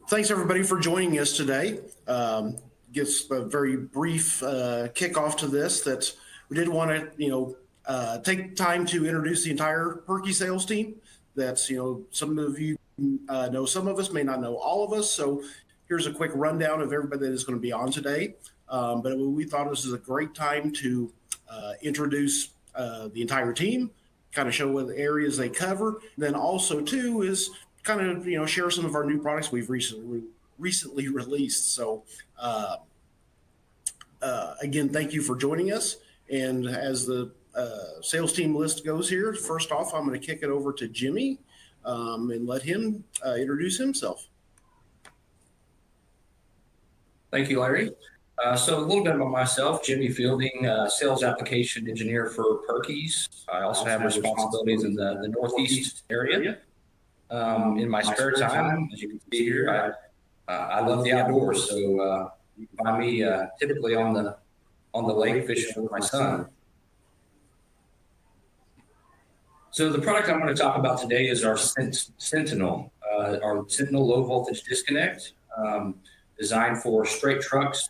Thanks everybody for joining us today. Gives a very brief kickoff to this. That we did want to, take time to introduce the entire Perky sales team. That's, some of you know some of us, may not know all of us. So here's a quick rundown of everybody that is going to be on today. But we thought this is a great time to introduce the entire team, kind of show what areas they cover. And then also too is kind of share some of our new products we've recently released. So again, thank you for joining us. And as the sales team list goes here, first off, I'm going to kick it over to Jimmy and let him introduce himself. Thank you, Larry. So a little bit about myself, Jimmy Fielding, sales application engineer for Perky's. I also have responsibilities in the Northeast area. In my spare time, as you can see here, I love the outdoors. So you can find me typically on the lake fishing with my son. So the product I'm going to talk about today is our Sentinel low voltage disconnect, designed for straight trucks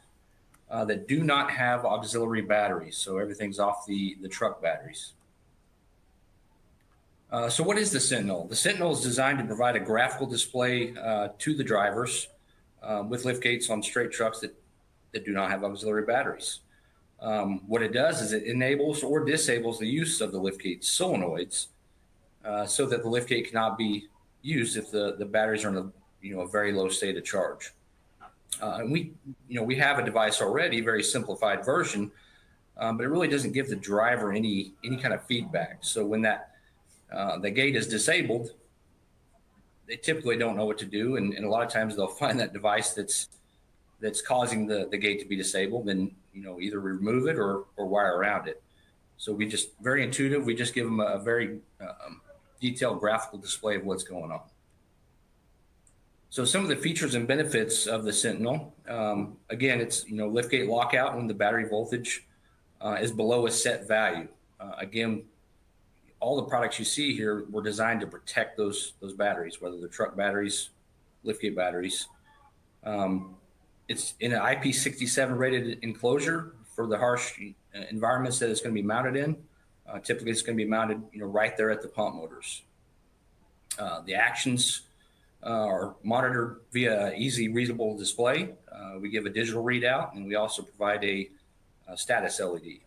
that do not have auxiliary batteries. So everything's off the truck batteries. So what is the Sentinel? The Sentinel is designed to provide a graphical display to the drivers with lift gates on straight trucks that do not have auxiliary batteries. What it does is it enables or disables the use of the liftgate solenoids so that the liftgate cannot be used if the batteries are in a very low state of charge. And we have a device already, very simplified version, but it really doesn't give the driver any kind of feedback. So when the gate is disabled, they typically don't know what to do, and a lot of times they'll find that device that's causing the gate to be disabled, and either remove it or wire around it. So we just very intuitive. We just give them a very detailed graphical display of what's going on. So some of the features and benefits of the Sentinel, again, it's liftgate lockout when the battery voltage is below a set value. Again, all the products you see here were designed to protect those batteries, whether they're truck batteries, liftgate batteries. It's in an IP67 rated enclosure for the harsh environments that it's going to be mounted in. Typically, it's going to be mounted, right there at the pump motors. The actions are monitored via easy readable display. We give a digital readout, and we also provide a status LED.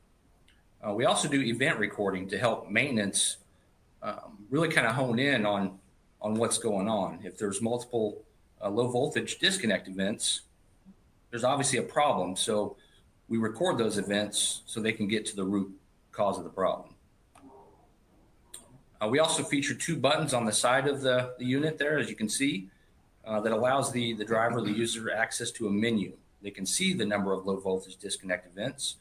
We also do event recording to help maintenance really kind of hone in on what's going on. If there's multiple low voltage disconnect events, there's obviously a problem. So we record those events so they can get to the root cause of the problem. We also feature two buttons on the side of the unit there, as you can see, that allows the driver, the user, access to a menu. They can see the number of low voltage disconnect events.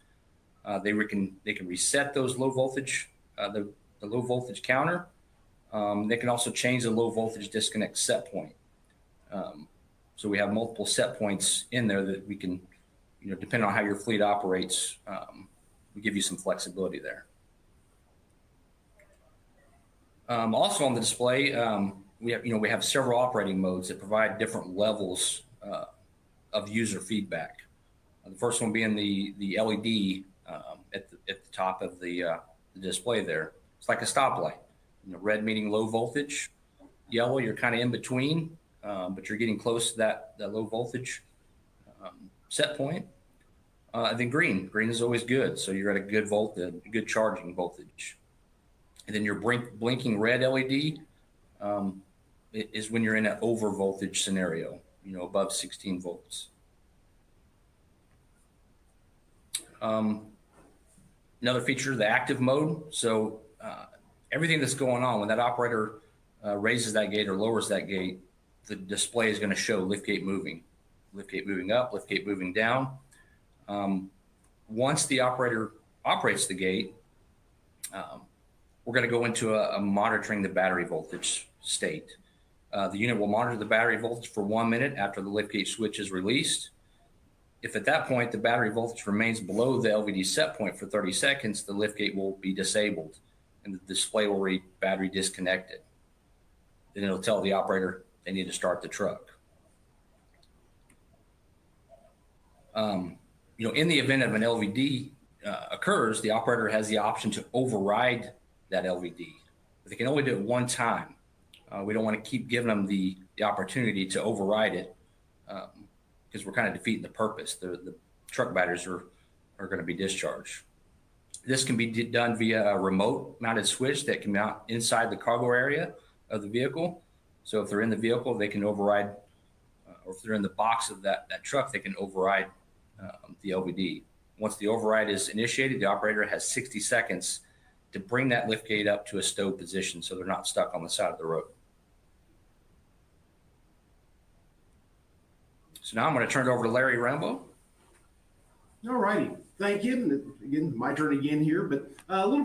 They can reset those low voltage, the low voltage counter. They can also change the low voltage disconnect set point. So we have multiple set points in there that we can, depending on how your fleet operates, we give you some flexibility there. Also on the display, we have several operating modes that provide different levels of user feedback. The first one being the LED at the top of the display there. It's like a stoplight. Red meaning low voltage, yellow you're kind of in between, but you're getting close to that low voltage set point. Then green is always good, so you're at a good charging voltage. And then your blinking red LED is when you're in an over voltage scenario, above 16 volts. Another feature, the active mode. So everything that's going on when that operator raises that gate or lowers that gate, the display is going to show liftgate moving up, liftgate moving down. Once the operator operates the gate, we're going to go into a monitoring the battery voltage state. The unit will monitor the battery voltage for 1 minute after the liftgate switch is released. If at that point the battery voltage remains below the LVD set point for 30 seconds, the liftgate will be disabled and the display will read battery disconnected. Then it'll tell the operator they need to start the truck. In the event of an LVD occurs, the operator has the option to override that LVD. But they can only do it one time. We don't want to keep giving them the opportunity to override it because we're kind of defeating the purpose. The truck batteries are going to be discharged. This can be done via a remote mounted switch that can mount inside the cargo area of the vehicle. So if they're in the vehicle, they can override, or if they're in the box of that truck, they can override the LVD. Once the override is initiated, the operator has 60 seconds to bring that lift gate up to a stow position so they're not stuck on the side of the road. So now I'm going to turn it over to Larry Rambeaux. All righty. Thank you. And again, my turn again here, but a little.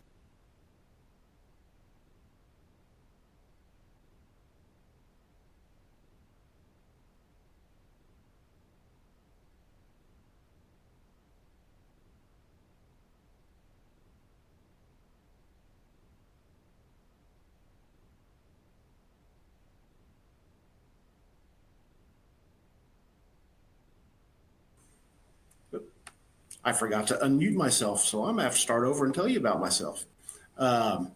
I forgot to unmute myself, so I'm going to have to start over and tell you about myself. But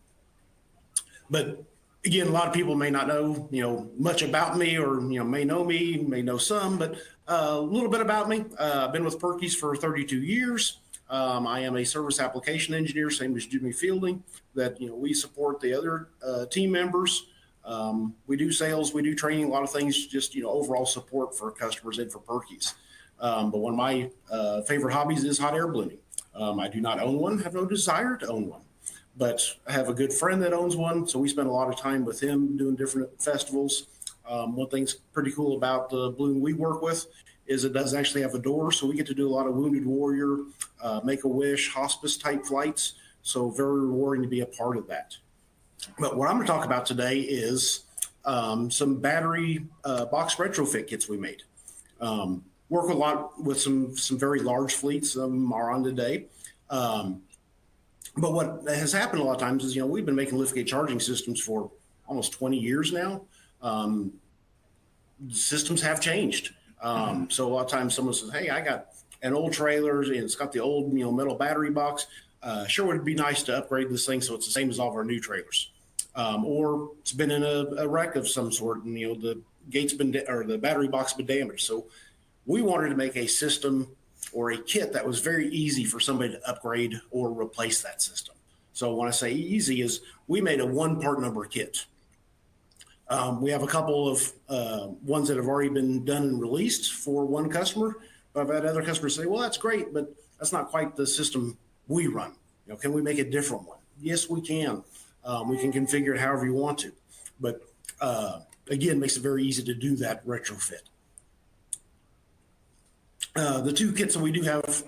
again, a lot of people may not know, much about me, or, may know me, may know some, but a little bit about me. I've been with Perky's for 32 years. I am a service application engineer, same as Jimmy Fielding, that, we support the other team members. We do sales, we do training, a lot of things, just, overall support for customers and for Perky's. But one of my favorite hobbies is hot air ballooning. I do not own one, have no desire to own one, but I have a good friend that owns one. So we spend a lot of time with him doing different festivals. One thing's pretty cool about the balloon we work with is it does actually have a door. So we get to do a lot of Wounded Warrior, Make-A-Wish, hospice type flights. So very rewarding to be a part of that. But what I'm going to talk about today is some battery box retrofit kits we made. Work a lot with some very large fleets. Some of them are on today. But what has happened a lot of times is, we've been making liftgate charging systems for almost 20 years now. Systems have changed. So a lot of times someone says, hey, I got an old trailer and it's got the old, metal battery box. Sure would be nice to upgrade this thing so it's the same as all of our new trailers. Or it's been in a wreck of some sort and, the gate's been, or the battery box been damaged. So we wanted to make a system or a kit that was very easy for somebody to upgrade or replace that system. So when I say easy is we made a one part number kit. We have a couple of ones that have already been done and released for one customer, but I've had other customers say, well, that's great, but that's not quite the system we run. Can we make a different one? Yes, we can. We can configure it however you want to, but again, makes it very easy to do that retrofit. The two kits that we do have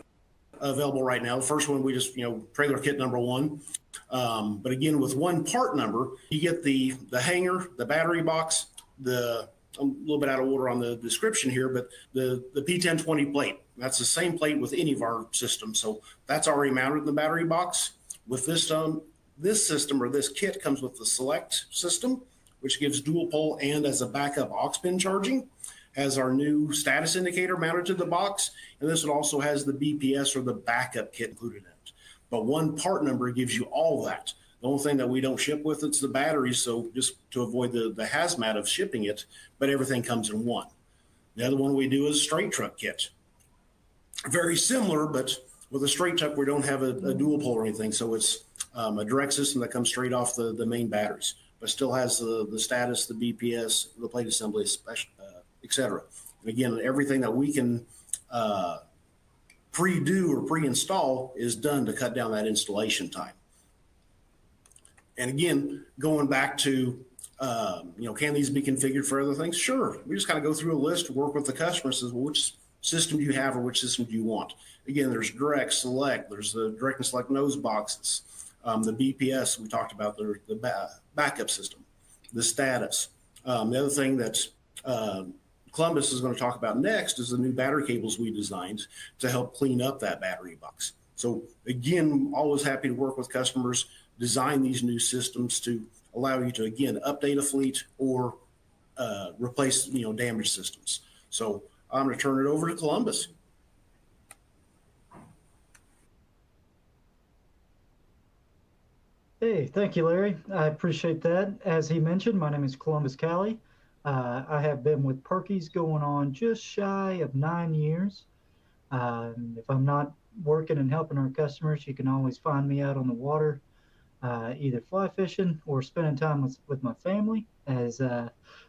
available right now, the first one we just, trailer kit number one. But again, with one part number, you get the hanger, the battery box, I'm a little bit out of order on the description here, but the P1020 plate. That's the same plate with any of our systems. So that's already mounted in the battery box. With this system or this kit comes with the select system, which gives dual pole and as a backup aux pin charging. Has our new status indicator mounted to the box, and this one also has the BPS or the backup kit included in it. But one part number gives you all that. The only thing that we don't ship with it's the batteries, so just to avoid the hazmat of shipping it, but everything comes in one. The other one we do is a straight truck kit. Very similar, but with a straight truck we don't have a dual pole or anything, so it's a direct system that comes straight off the main batteries, but still has the status, the BPS, the plate assembly, etc. And again, everything that we can pre-do or pre-install is done to cut down that installation time. And again, going back to, can these be configured for other things? Sure. We just kind of go through a list, work with the customer, says, well, which system do you have or which system do you want? Again, there's direct select, there's the direct and select nose boxes, the BPS we talked about, the backup system, the status. The other thing that's Columbus is going to talk about next is the new battery cables we designed to help clean up that battery box. So again, always happy to work with customers, design these new systems to allow you to, again, update a fleet or replace, damaged systems. So I'm going to turn it over to Columbus. Hey, thank you, Larry. I appreciate that. As he mentioned, my name is Calley. I have been with Perky's going on just shy of 9 years. If I'm not working and helping our customers, you can always find me out on the water, either fly fishing or spending time with my family, as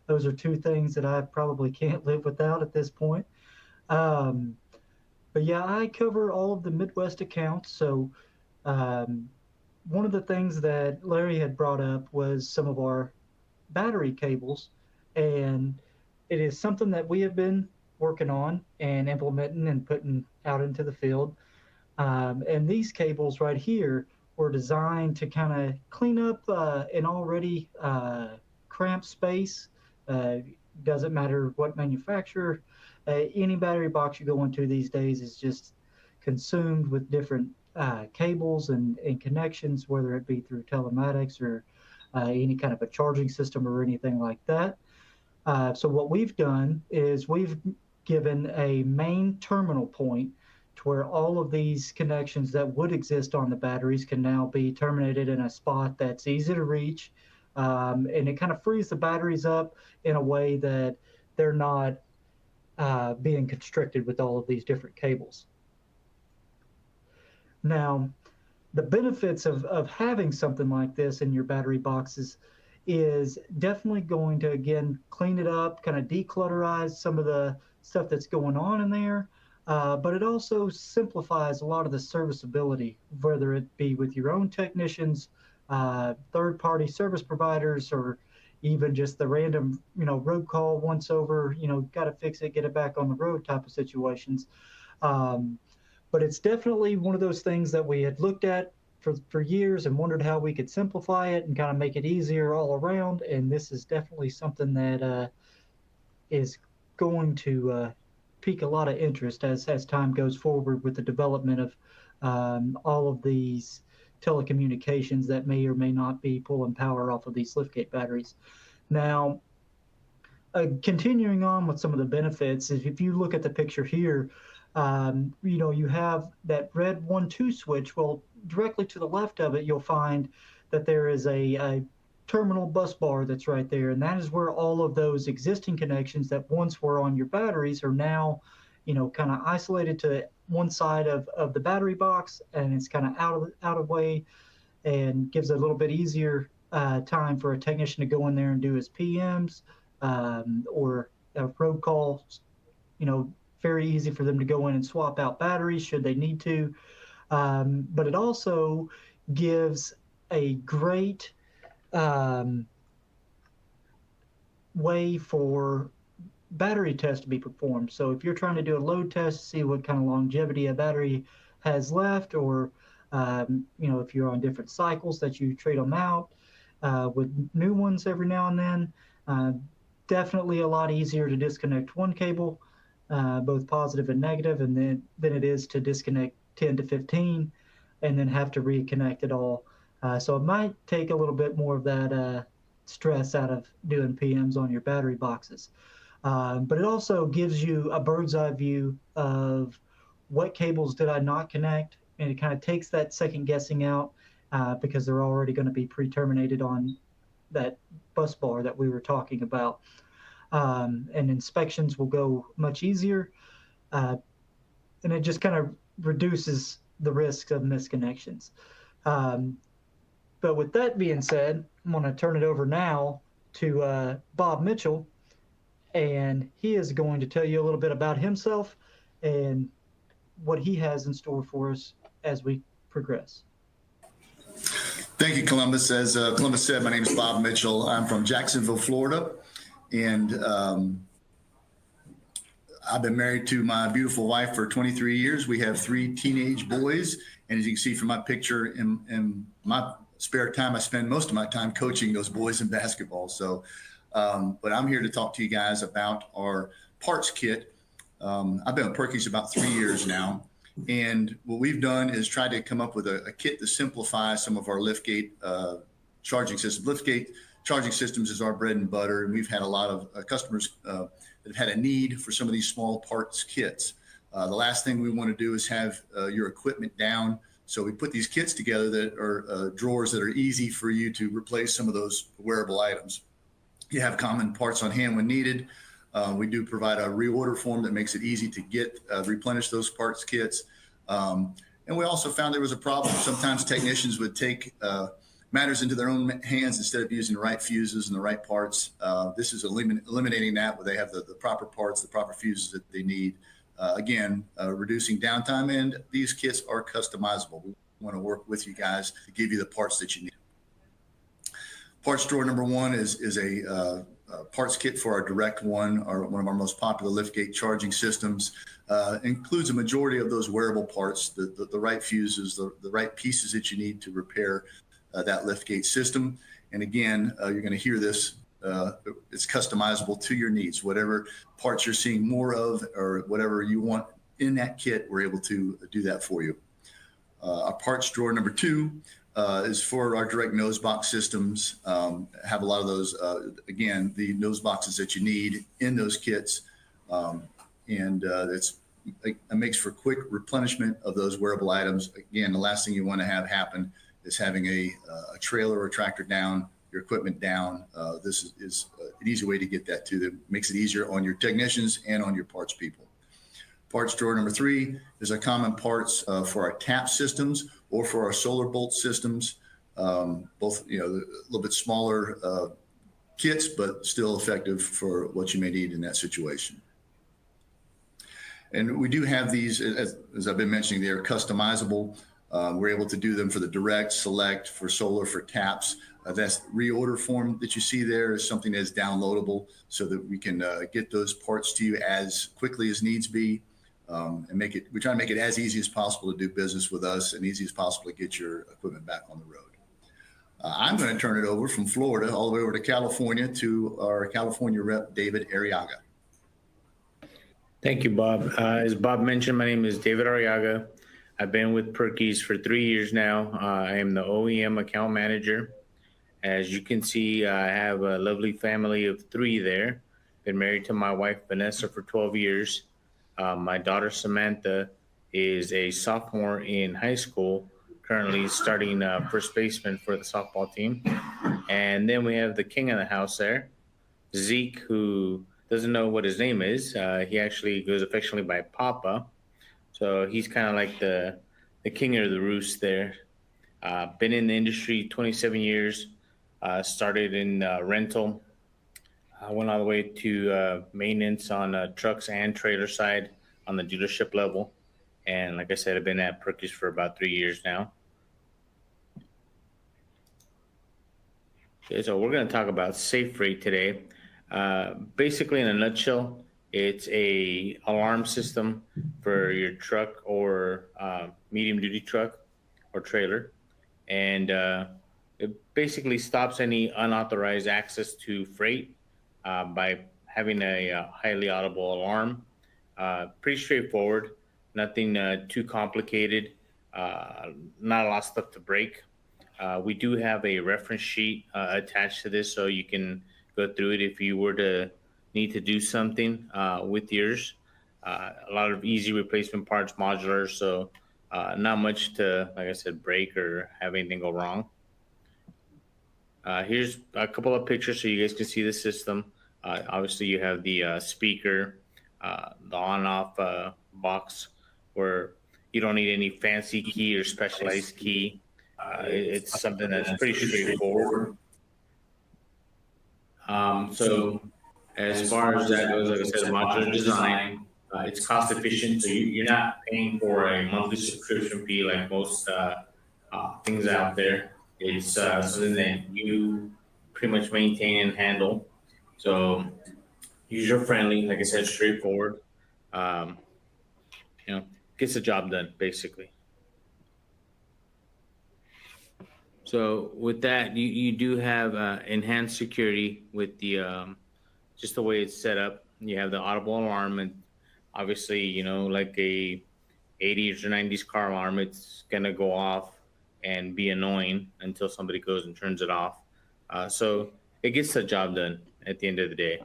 those are two things that I probably can't live without at this point. Um, but yeah, I cover all of the Midwest accounts. So um, one of the things that Larry had brought up was some of our battery cables, and it is something that we have been working on and implementing and putting out into the field. And these cables right here were designed to kind of clean up an already cramped space. Doesn't matter what manufacturer, any battery box you go into these days is just consumed with different cables and connections, whether it be through telematics or any kind of a charging system or anything like that. So what we've done is we've given a main terminal point to where all of these connections that would exist on the batteries can now be terminated in a spot that's easy to reach. And it kind of frees the batteries up in a way that they're not being constricted with all of these different cables. Now, the benefits of having something like this in your battery boxes is definitely going to, again, clean it up, kind of declutterize some of the stuff that's going on in there. But it also simplifies a lot of the serviceability, whether it be with your own technicians, third-party service providers, or even just the random, road call once over, got to fix it, get it back on the road type of situations. Um, but it's definitely one of those things that we had looked at for years and wondered how we could simplify it and kind of make it easier all around. And this is definitely something that is going to pique a lot of interest as time goes forward with the development of all of these telecommunications that may or may not be pulling power off of these liftgate batteries. Now, continuing on with some of the benefits, if you look at the picture here, you have that red 1-2 switch. Well, directly to the left of it, you'll find that there is a terminal bus bar that's right there. And that is where all of those existing connections that once were on your batteries are now, kind of isolated to one side of the battery box, and it's kind of out of way and gives a little bit easier time for a technician to go in there and do his PMs or a road call, very easy for them to go in and swap out batteries should they need to. But it also gives a great way for battery tests to be performed. So if you're trying to do a load test, see what kind of longevity a battery has left, or if you're on different cycles that you trade them out with new ones every now and then, definitely a lot easier to disconnect one cable, both positive and negative, and then than it is to disconnect 10 to 15 and then have to reconnect it all. So it might take a little bit more of that stress out of doing PMs on your battery boxes. But it also gives you a bird's eye view of what cables did I not connect, and it kind of takes that second guessing out because they're already going to be pre-terminated on that bus bar that we were talking about. And inspections will go much easier, and it just kind of reduces the risk of misconnections. But with that being said, I'm going to turn it over now to Bob Mitchell, and he is going to tell you a little bit about himself and what he has in store for us as we progress. Thank you, Columbus. As Columbus said, my name is Bob Mitchell. I'm from Jacksonville, Florida, and I've been married to my beautiful wife for 23 years. We have 3 teenage boys, and as you can see from my picture, in my spare time, I spend most of my time coaching those boys in basketball. So, but I'm here to talk to you guys about our parts kit. I've been with Perky's about 3 years now. And what we've done is try to come up with a kit to simplify some of our liftgate charging systems. Liftgate charging systems is our bread and butter, and we've had a lot of customers that have had a need for some of these small parts kits. The last thing we want to do is have your equipment down So we put these kits together that are drawers that are easy for you to replace some of those wearable items. You have common parts on hand when needed. We do provide a reorder form that makes it easy to get replenish those parts kits. And we also found there was a problem. Sometimes technicians would take matters into their own hands instead of using the right fuses and the right parts. This is eliminating that, where they have the proper parts, the proper fuses that they need. Again, reducing downtime, and these kits are customizable. We want to work with you guys to give you the parts that you need. Parts drawer number one is a parts kit for our Direct One, one of our most popular liftgate charging systems. Includes a majority of those wearable parts, the right fuses, the right pieces that you need to repair that liftgate system. And again, you're going to hear this. It's customizable to your needs. Whatever parts you're seeing more of, or whatever you want in that kit, we're able to do that for you. Our parts drawer number two is for our direct nose box systems. Have a lot of those, again, the nose boxes that you need in those kits. It makes for quick replenishment of those wearable items. Again, the last thing you want to have happen is having a trailer or a tractor down, your equipment down. This is an easy way to get that to them. Makes it easier on your technicians and on your parts people. Parts drawer number three is a common parts for our tap systems or for our solar bolt systems. Both, a little bit smaller kits, but still effective for what you may need in that situation. And we do have these, as I've been mentioning, they're customizable. We're able to do them for the direct, select, for solar, for taps. That reorder form that you see there is something that's downloadable so that we can get those parts to you as quickly as needs be, and we try to make it as easy as possible to do business with us and easy as possible to get your equipment back on the road. I'm going to turn it over from Florida all the way over to California to our California rep, David Arriaga. Thank you, Bob. As Bob mentioned, my name is David Arriaga. I've been with Perky's for 3 years now. I am the OEM account manager. As you can see, I have a lovely family of 3 there. Been married to my wife, Vanessa, for 12 years. My daughter, Samantha, is a sophomore in high school, currently starting first baseman for the softball team. And then we have the king of the house there, Zeke, who doesn't know what his name is. He actually goes affectionately by Papa. So he's kind of like the king of the roost there. Been in the industry 27 years, started in rental. I went all the way to maintenance on trucks and trailer side on the dealership level. And like I said, I've been at Perky's for about 3 years now. Okay, so we're going to talk about Safe Freight today. Basically, in a nutshell, it's a alarm system for your truck or medium duty truck or trailer. And it basically stops any unauthorized access to freight by having a highly audible alarm. Pretty straightforward, nothing too complicated, not a lot of stuff to break. We do have a reference sheet attached to this, so you can go through it if you were to need to do something with yours. A lot of easy replacement parts, modular, so not much to, like I said, break or have anything go wrong. Here's a couple of pictures so you guys can see the system. Obviously, you have the speaker, the on-off box, where you don't need any fancy key or specialized key. It's something that's pretty straightforward. So as far as that goes, like I said, modular design, it's cost efficient. So you're not paying for a monthly subscription fee like most things out there. It's something that you pretty much maintain and handle. So user friendly, like I said, straightforward. Gets the job done basically. So with that, you do have enhanced security with the just the way it's set up. You have the audible alarm, and obviously, like a 80s or 90s car alarm, it's gonna go off and be annoying until somebody goes and turns it off. So it gets the job done at the end of the day.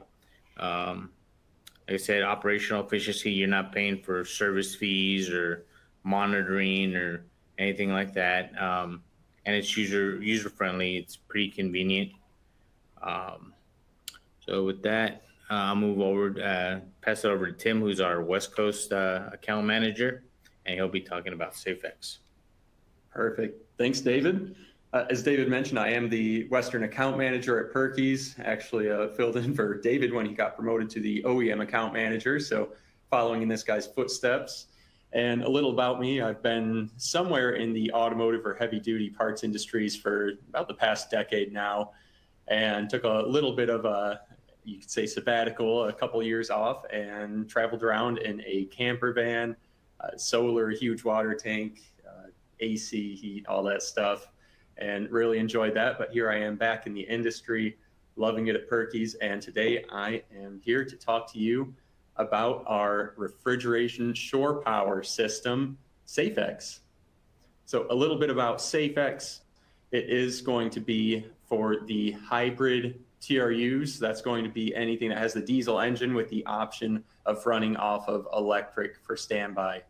Like I said, operational efficiency, you're not paying for service fees or monitoring or anything like that. And it's user friendly. It's pretty convenient. So with that, I'll move over, pass it over to Tim, who's our West Coast account manager, and he'll be talking about SafeX. Perfect. Thanks, David. As David mentioned, I am the Western account manager at Perky's. Actually, filled in for David when he got promoted to the OEM account manager. So following in this guy's footsteps. And a little about me, I've been somewhere in the automotive or heavy duty parts industries for about the past decade now, and took a little bit of a, you could say, sabbatical, a couple years off, and traveled around in a camper van, solar, huge water tank, AC, heat, all that stuff, and really enjoyed that. But here I am back in the industry, loving it at Perky's, and today I am here to talk to you about our refrigeration shore power system, SafeX. So a little bit about SafeX. It is going to be for the hybrid TRUs. That's going to be anything that has the diesel engine with the option of running off of electric for standby.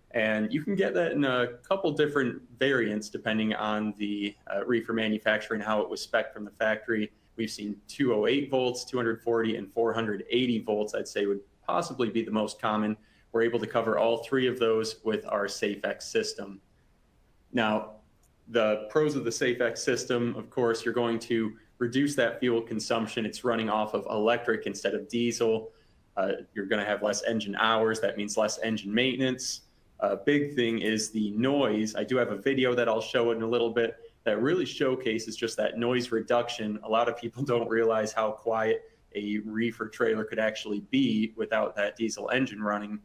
And you can get that in a couple different variants depending on the reefer manufacturer and how it was spec'd from the factory. We've seen 208 volts, 240, and 480 volts, I'd say would possibly be the most common. We're able to cover all three of those with our SafeX system. Now, the pros of the SafeX system, of course, you're going to reduce that fuel consumption. It's running off of electric instead of diesel. You're going to have less engine hours. That means less engine maintenance. A big thing is the noise. I do have a video that I'll show in a little bit that really showcases just that noise reduction. A lot of people don't realize how quiet a reefer trailer could actually be without that diesel engine running.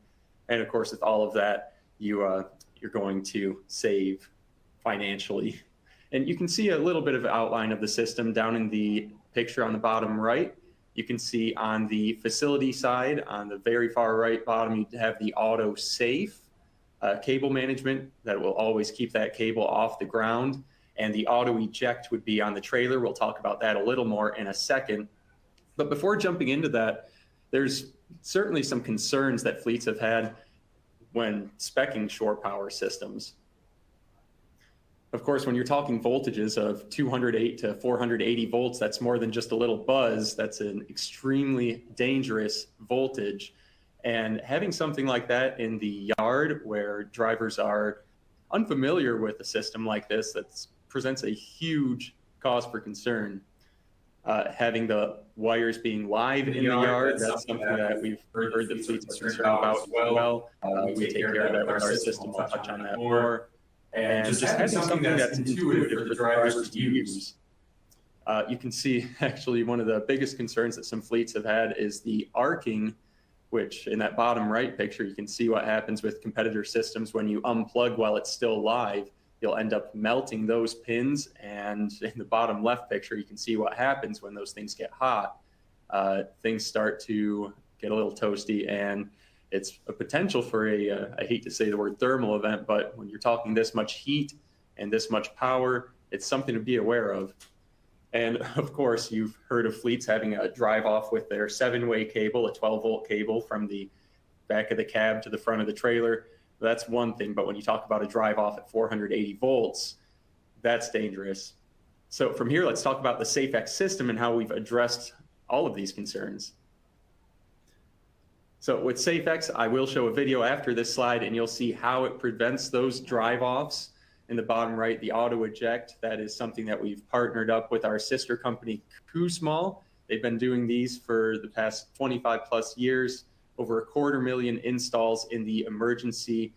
And of course, with all of that, you're going to save financially. And you can see a little bit of outline of the system down in the picture on the bottom right. You can see on the facility side, on the very far right bottom, you have the auto safe cable management that will always keep that cable off the ground. And the auto eject would be on the trailer. We'll talk about that a little more in a second. But before jumping into that, there's certainly some concerns that fleets have had when speccing shore power systems. Of course, when you're talking voltages of 208 to 480 volts, that's more than just a little buzz. That's an extremely dangerous voltage. And having something like that in the yard where drivers are unfamiliar with a system like this, that presents a huge cause for concern. Having the wires being live in the yard, that's something that we've heard the fleets are concerned about as well. We take care of that with our system. We'll touch on that more. And just having something that's intuitive for the drivers to use. You can see actually one of the biggest concerns that some fleets have had is the arcing, which in that bottom right picture, you can see what happens with competitor systems when you unplug while it's still live. You'll end up melting those pins, and in the bottom left picture, you can see what happens when those things get hot. Things start to get a little toasty, and it's a potential for I hate to say the word thermal event, but when you're talking this much heat and this much power, it's something to be aware of. And of course, you've heard of fleets having a drive off with their 7-way cable, a 12-volt cable from the back of the cab to the front of the trailer. That's one thing, but when you talk about a drive off at 480 volts, that's dangerous. So from here, let's talk about the SafeX system and how we've addressed all of these concerns. So with SafeX, I will show a video after this slide, and you'll see how it prevents those drive offs. In the bottom right, the auto eject, that is something that we've partnered up with our sister company, Kusmall. They've been doing these for the past 25 plus years. Over 250,000 installs in the emergency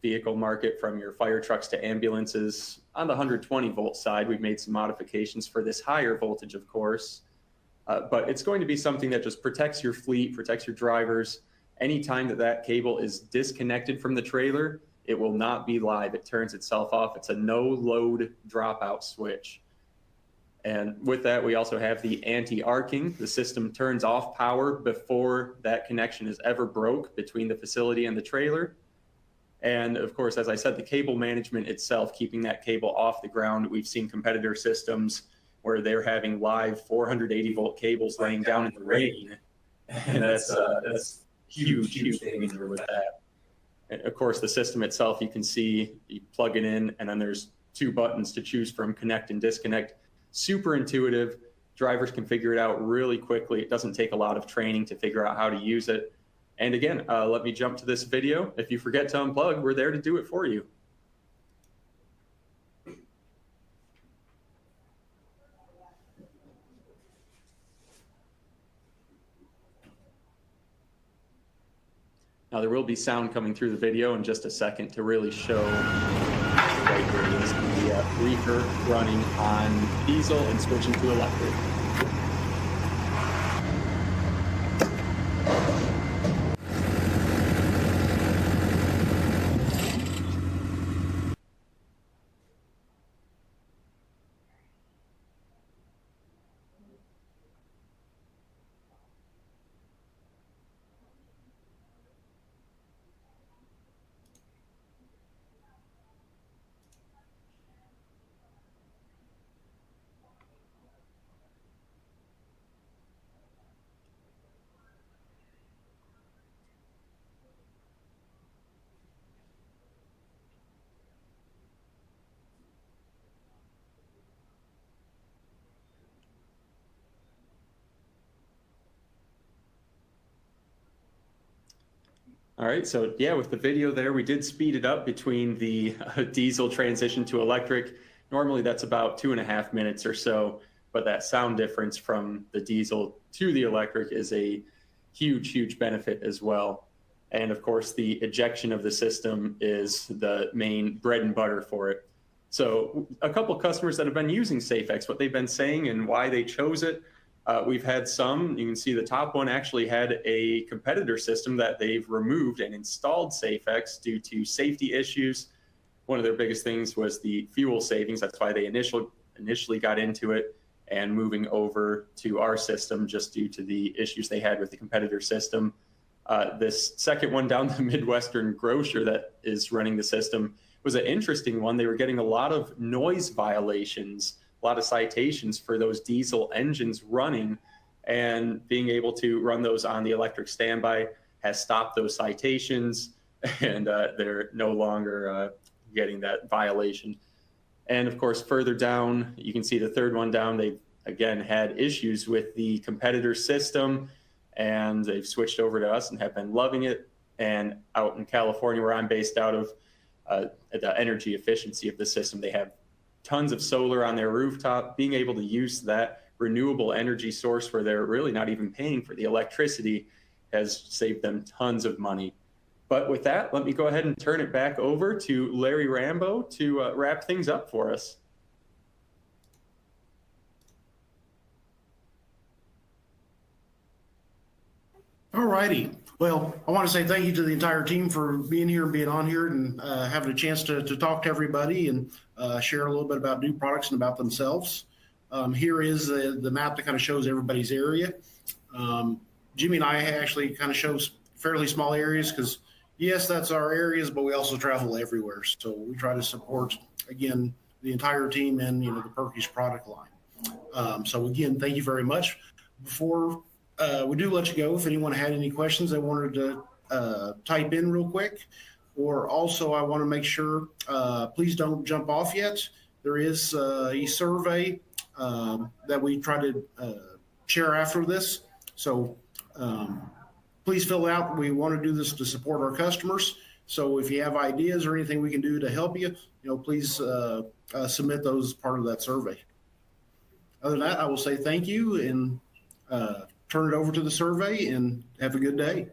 vehicle market, from your fire trucks to ambulances. On the 120 volt side, we've made some modifications for this higher voltage, of course. But it's going to be something that just protects your fleet, protects your drivers. Anytime that cable is disconnected from the trailer, it will not be live. It turns itself off. It's a no load dropout switch. And with that, we also have the anti-arcing. The system turns off power before that connection is ever broke between the facility and the trailer. And of course, as I said, the cable management itself, keeping that cable off the ground. We've seen competitor systems where they're having live 480 volt cables laying down in the rain. And that's huge danger with that. Of course, the system itself, you can see you plug it in, and then there's 2 buttons to choose from, connect and disconnect. Super intuitive. Drivers can figure it out really quickly. It doesn't take a lot of training to figure out how to use it. And again, let me jump to this video. If you forget to unplug, we're there to do it for you. Now there will be sound coming through the video in just a second to really show right here is the reefer running on diesel and switching to electric. All right, so yeah, with the video there, we did speed it up between the diesel transition to electric. Normally that's about 2.5 minutes or so, but that sound difference from the diesel to the electric is a huge, huge benefit as well. And of course, the ejection of the system is the main bread and butter for it. So a couple customers that have been using SafeX, what they've been saying and why they chose it. We've had some, you can see the top one actually had a competitor system that they've removed and installed SafeX due to safety issues. One of their biggest things was the fuel savings. That's why they initially got into it, and moving over to our system just due to the issues they had with the competitor system. This second one down, the Midwestern grocer that is running the system, was an interesting one. They were getting a lot of noise violations, a lot of citations for those diesel engines running, and being able to run those on the electric standby has stopped those citations, and they're no longer getting that violation. And of course, further down, you can see the third one down, they've again had issues with the competitor system, and they've switched over to us and have been loving it. And out in California, where I'm based out of, the energy efficiency of the system, they have tons of solar on their rooftop. Being able to use that renewable energy source where they're really not even paying for the electricity has saved them tons of money. But with that, let me go ahead and turn it back over to Larry Rambeaux to wrap things up for us. All righty. Well, I want to say thank you to the entire team for being here and being on here and having a chance to talk to everybody and share a little bit about new products and about themselves. Here is the map that kind of shows everybody's area. Jimmy and I actually kind of shows fairly small areas because, yes, that's our areas, but we also travel everywhere. So we try to support, again, the entire team and, the Perky's product line. So, again, thank you very much. Before we do let you go, if anyone had any questions they wanted to type in real quick, or also I want to make sure, please don't jump off yet. There is a survey that we try to share after this. So please fill it out. We want to do this to support our customers. So if you have ideas or anything we can do to help you, please submit those as part of that survey. Other than that, I will say thank you and turn it over to the survey and have a good day.